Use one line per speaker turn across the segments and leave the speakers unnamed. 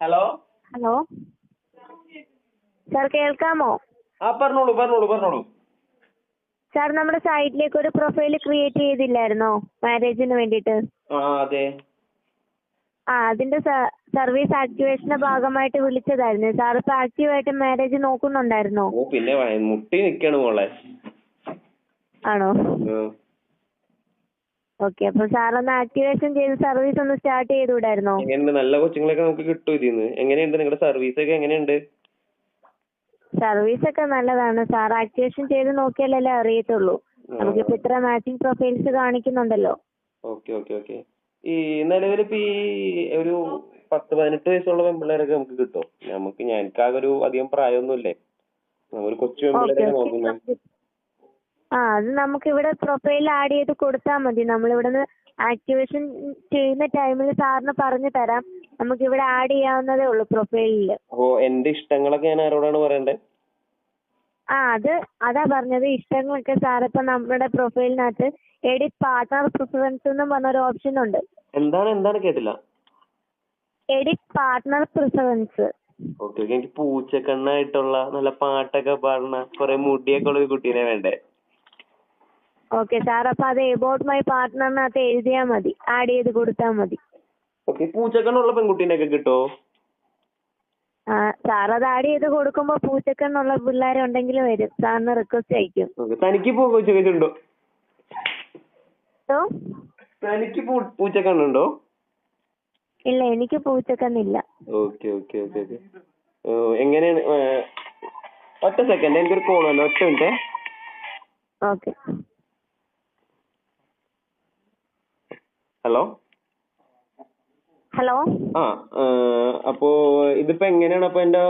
Hello
hello sir കേൾക്കാമോ?
പറഞ്ഞോളൂ.
Sir നമ്മുടെ സൈറ്റിലേക്ക് ഒരു പ്രൊഫൈൽ ക്രിയേറ്റ് ചെയ്തില്ലായിരുന്നോ മാരേജിന് വേണ്ടിയിട്ട്?
അതെ.
അതിന്റെ സർവീസ് ആക്ടിവേഷന്റെ ഭാഗമായിട്ട് വിളിച്ചതായിരുന്നു. സാർ ഇപ്പൊ ആക്റ്റീവായിട്ട് മാരേജ് നോക്കുന്നുണ്ടായിരുന്നോ?
പിന്നെ മുട്ടി നിക്കാണ് മോളെ.
ആണോ? ഓക്കെ, അപ്പൊ സാർ ഒന്ന് ആക്ടിവേഷൻ ചെയ്ത് സർവീസ് ഒന്ന് സ്റ്റാർട്ട് ചെയ്തുകൂടായിരുന്നോ?
എങ്ങനെയുണ്ട്? നല്ല കൊച്ചുങ്ങളൊക്കെ നമുക്ക് കിട്ടും ഇതിന്ന്. എങ്ങനെയുണ്ട് നിങ്ങളുടെ സർവീസ് ഒക്കെ? എങ്ങനെയുണ്ട്?
സർവീസ് ഒക്കെ നല്ലതാണ്. സാർ ആക്ടിവേഷൻ ചെയ്ത് നോക്കിയാലല്ലേ അറിയത്തുള്ളൂ. നമുക്കിപ്പോ ഇത്ര മാച്ചിങ് പ്രൊഫൈൽസ് കാണിക്കുന്നുണ്ടല്ലോ.
ഓക്കെ. ഈ നിലവിലിപ്പോ ഈ ഒരു 10-18 വയസ്സുള്ള പെൺപിള്ളേരൊക്കെ നമുക്ക് കിട്ടും. എനിക്കാകെ ഒരു അധികം പ്രായമൊന്നുമില്ലേ, ഒരു കൊച്ചു പെൺപിള്ളേരൊക്കെ നോക്കുന്നത്.
അത് നമുക്ക് ഇവിടെ പ്രൊഫൈൽ ആഡ് ചെയ്ത് കൊടുത്താൽ മതി. നമ്മളിവിടുന്ന് ആക്ടിവേഷൻ ചെയ്യുന്ന ടൈമിൽ സാറിന് പറഞ്ഞു തരാം. നമുക്ക് ഇവിടെ ആഡ് ചെയ്യാവുന്നതേ ഉള്ളൂ പ്രൊഫൈലിൽ.
എന്റെ ഇഷ്ടങ്ങളൊക്കെ ഞാൻ ആരോടാണ് പറയണ്ടേ?
അതാ പറഞ്ഞത്. ഇഷ്ടങ്ങളൊക്കെ സാറിപ്പോ നമ്മുടെ പ്രൊഫൈലിനകത്ത് എഡിറ്റ് പാർട്ണർ പ്രിഫറൻസ് എന്നും പറഞ്ഞൊരു ഓപ്ഷൻ ഉണ്ട്.
എന്താണ് കേട്ടില്ല?
Edit partner preference.
ഓക്കെ. എനിക്ക് പൂച്ചക്കണ്ണായിട്ടുള്ള നല്ല പാട്ടൊക്കെ പാടുന്ന കുറെ മുടിയൊക്കെ ഉള്ള ഒരു കുട്ടീനെ വേണ്ടേ.
ഓക്കെ സാർ, അപ്പൊ അത് എബൌട്ട് മൈ പാർട്ട്ണറിനകത്ത് എഴുതിയാൽ മതി, ആഡ് ചെയ്ത് കൊടുത്താൽ മതി.
ഓക്കെ. പൂച്ചക്കണ്ണുള്ള പെൺകുട്ടീനെ ഒക്കെ കിട്ടുമോ?
സാർ അത് ആഡ് ചെയ്ത് കൊടുക്കുമ്പോ പൂച്ചക്കണ്ണുള്ള പിള്ളേരുണ്ടെങ്കിൽ വരും, സാറിന് റിക്വസ്റ്റ് അയക്കും.
തനിക്ക് തനിക്ക് പൂച്ചക്കണ്ണുണ്ടോ?
ഇല്ല, എനിക്ക് പൂച്ചക്കണ്ണില്ല.
ഓക്കെ. എങ്ങനെയാണ്? ഒറ്റ സെക്കൻഡ്, എനിക്കൊരു കോൾ വന്നു. ഒറ്റ മിനിറ്റ്.
ഓക്കെ.
ഹലോ. അപ്പോ ഇതിപ്പോ എങ്ങനെയാണ്? അപ്പൊ എന്റെ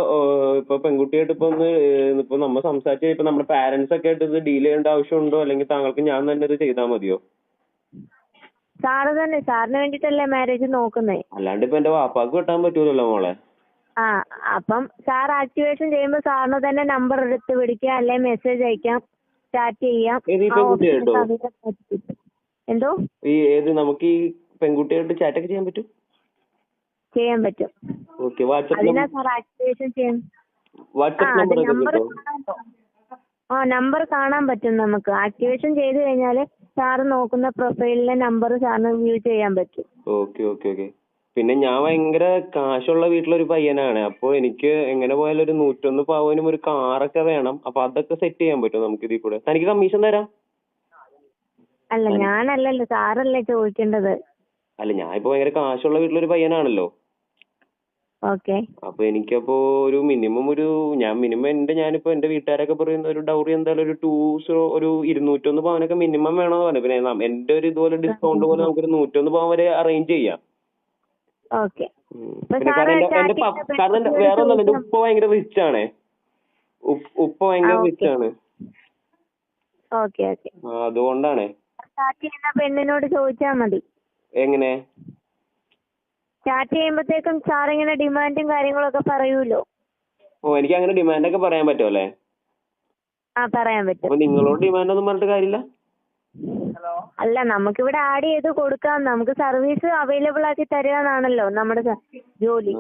ഇപ്പൊ പെൺകുട്ടിയായിട്ട് ഇപ്പൊ നമ്മൾ സംസാരിച്ച ഇപ്പൊ നമ്മുടെ പാരന്റ്സ് ഒക്കെ ആയിട്ട് ഇത് ഡീൽ ചെയ്യേണ്ട ആവശ്യമുണ്ടോ, അല്ലെങ്കിൽ താങ്കൾക്ക് ഞാൻ തന്നെ ഇത് ചെയ്താൽ മതിയോ?
സാറിന് വേണ്ടിട്ടല്ലേ മാരേജ് നോക്കുന്നേ?
അല്ലാണ്ട് ഇപ്പൊ എന്റെ വാപ്പാക്ക് കിട്ടാൻ പറ്റൂലല്ലോ മോളെ.
അപ്പം സാർ ആക്ടിവേഷൻ ചെയ്യുമ്പോ സാറിന് തന്നെ നമ്പർ എടുത്ത് വിളിക്കാം, അല്ലെ മെസ്സേജ് അയക്കാം, ചാറ്റ് ചെയ്യാം. എന്തോ
നമുക്ക് ഈ പെൺകുട്ടിയായിട്ട് ചാറ്റ് ഒക്കെ ചെയ്യാൻ പറ്റും?
ചെയ്യാൻ പറ്റും.
ഓക്കെ.
അതിനാ സാർ ആക്ടിവേഷൻ ചെയ്യാൻ. നമ്പർ കാണാൻ പറ്റും നമുക്ക്. ആക്ടിവേഷൻ ചെയ്ത് കഴിഞ്ഞാല് സാറ് നോക്കുന്ന പ്രൊഫൈലിലെ നമ്പർ സാറിന് വ്യൂ ചെയ്യാൻ പറ്റും.
ഓക്കെ. പിന്നെ ഞാൻ ഭയങ്കര കാശുള്ള വീട്ടിലൊരു പയ്യനാണ്. അപ്പൊ എനിക്ക് എങ്ങനെ പോയാലും ഒരു 101 പവനും ഒരു കാറൊക്കെ വേണം. അപ്പൊ അതൊക്കെ സെറ്റ് ചെയ്യാൻ പറ്റും നമുക്ക് ഇതിൽ കൂടെ? തനിക്ക് കമ്മീഷൻ തരാം.
അല്ല, ഞാനല്ലല്ലോ, സാറല്ലേ ചോദിക്കേണ്ടത്.
അല്ല, ഞാൻ ഇപ്പൊ ഭയങ്കര കാശുള്ള വീട്ടിലൊരു പയ്യനാണല്ലോ.
ഓക്കെ.
അപ്പൊ എനിക്കപ്പോ ഒരു മിനിമം ഞാനിപ്പോ എന്റെ വീട്ടുകാരൊക്കെ പറയുന്ന ഒരു ഡൗറി എന്തായാലും ഒരു 201 പവനൊക്കെ മിനിമം വേണമെന്ന് പറഞ്ഞു. പിന്നെ എന്റെ ഒരു ഇതുപോലെ ഡിസ്കൗണ്ട് പോലെ നമുക്കൊരു 101 പവൻ വരെ അറേഞ്ച് ചെയ്യാം.
ഓക്കെ.
പിന്നെ കാരണം വേറെ ഒന്നല്ല, എന്റെ ഉപ്പ ഭയങ്കര റിച്ച് ആണ്. അതുകൊണ്ടാണ്.
പെണ്ണിനോട് ചോദിച്ചാ മതി.
എങ്ങനെ?
ചാറ്റ് ചെയ്യുമ്പോഴത്തേക്കും സാറിങ്ങനെ ഡിമാൻഡും കാര്യങ്ങളൊക്കെ പറയൂലോ.
എനിക്ക് അങ്ങനെ ഡിമാൻഡൊക്കെ പറയാൻ പറ്റുമല്ലേ?
പറയാൻ പറ്റും.
അപ്പൊ നിങ്ങളോട് ഡിമാൻഡ് ഒന്നും പറഞ്ഞിട്ട് കാര്യമില്ല.
അല്ല, നമുക്കിവിടെ ആഡ് ചെയ്ത് കൊടുക്കാം. നമുക്ക് സർവീസ് അവൈലബിൾ ആക്കി തരികയാണല്ലോ നമ്മുടെ ജോലി.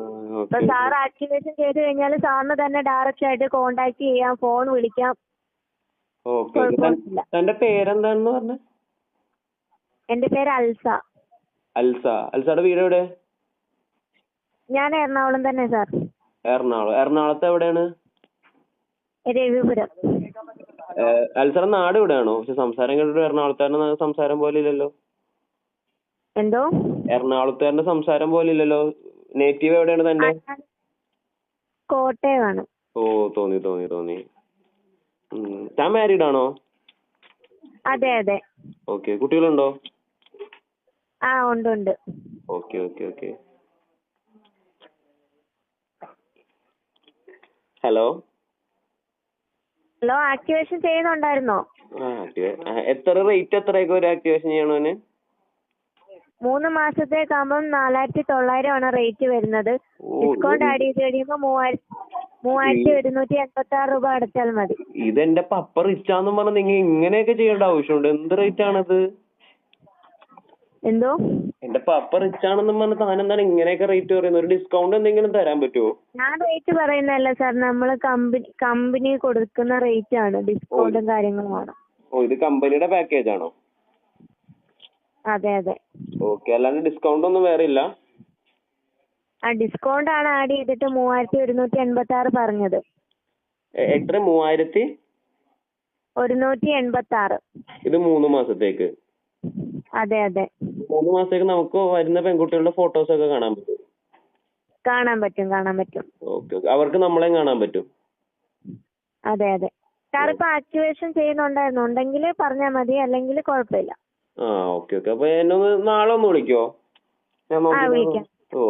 അപ്പൊ സാർ ആക്ടിവേഷൻ ചെയ്ത് കഴിഞ്ഞാൽ സാറിന് തന്നെ ഡയറക്റ്റ് ആയിട്ട് കോണ്ടാക്ട് ചെയ്യാം, ഫോൺ വിളിക്കാം.
തന്റെ പേരെന്താണെന്ന് പറഞ്ഞ?
എന്റെ പേര് അൽസ.
അൽസയുടെ വീട് എവിടെ?
ഞാൻ എറണാകുളം തന്നെ സാർ.
എറണാകുളത്ത് എവിടെയാണ്?
രവിപുരം.
അൽസയുടെ നാട് ഇവിടെയാണോ? പക്ഷെ സംസാരം കേട്ടിട്ട് എറണാകുളത്തുകാരന്റെ സംസാരം പോലെ ഇല്ലല്ലോ.
എന്തോ?
എറണാകുളത്തുകാരന്റെ സംസാരം പോലെ ഇല്ലല്ലോ. നേറ്റീവ് എവിടെയാണ് തന്റെ?
കോട്ടയമാണ്.
തോന്നി. താൻ മാരീഡ് ആണോ?
അതെ.
ഓക്കെ. കുട്ടികളുണ്ടോ?
ഉണ്ട്.
ഓക്കെ. ഹലോ,
ആക്ടിവേഷൻ ചെയ്യുന്നുണ്ടായിരുന്നോ?
എത്ര റേറ്റ് ഒരു ആക്ടിവേഷൻ ചെയ്യണോന്?
3 മാസത്തേക്കാകുമ്പം 4900 ആണ് റേറ്റ് വരുന്നത്. ഡിസ്കൗണ്ട് ആഡ് ചെയ്ത് കഴിയുമ്പോ 3186 രൂപ അടച്ചാൽ മതി.
ഇതെന്റെ പപ്പ റിച്ചാന്നും പറഞ്ഞ നിങ്ങൾ ഇങ്ങനെയൊക്കെ ചെയ്യേണ്ട ആവശ്യമുണ്ട്? എന്ത് റേറ്റ് ആണത്?
എന്തോ?
എന്റെ പപ്പ റിച്ച് ആണെന്നും പറഞ്ഞ് താൻ എന്താണ് ഇങ്ങനെയൊക്കെ റേറ്റ് പറയുന്നത്? ഒരു ഡിസ്കൗണ്ട് എന്തെങ്കിലും തരാൻ പറ്റുമോ?
ഞാൻ റേറ്റ് പറയുന്നതല്ല സാർ, നമ്മള് കമ്പനി കൊടുക്കുന്ന റേറ്റ് ആണ്, ഡിസ്കൗണ്ടും കാര്യങ്ങളുമാണ്.
ഓ, ഇത് കമ്പനിയുടെ പാക്കേജ് ആണോ?
അതെ അതെ.
ഓക്കെ, അല്ലാണ്ട് ഡിസ്കൗണ്ട് ഒന്നും വേറെ ഇല്ല?
ആ ഡിസ്കൗണ്ട് ആണ് ആഡ് ചെയ്തിട്ട് 3186 പറഞ്ഞത്.
എത്ര?
3186.
ഇത് 3 മാസത്തേക്ക്?
അതെ അതെ.
3 മാസത്തേക്ക് നമുക്ക് വരുന്ന പെൺകുട്ടികളുടെ ഫോട്ടോസ് ഒക്കെ കാണാൻ പറ്റും?
കാണാൻ പറ്റും.
ഓക്കെ, അവർക്ക് നമ്മളെയും കാണാൻ പറ്റും?
അതെ അതെ. സാർ ഇപ്പൊ ആക്ടിവേഷൻ ചെയ്യുന്നുണ്ടായിരുന്നു, ഉണ്ടെങ്കിൽ പറഞ്ഞാൽ മതി, അല്ലെങ്കിൽ കുഴപ്പമില്ല.
ഓക്കെ. അപ്പൊ എന്നെ നാളെ ഒന്ന് വിളിക്കോ? ഞാൻ
വിളിക്കാം.
ഓ.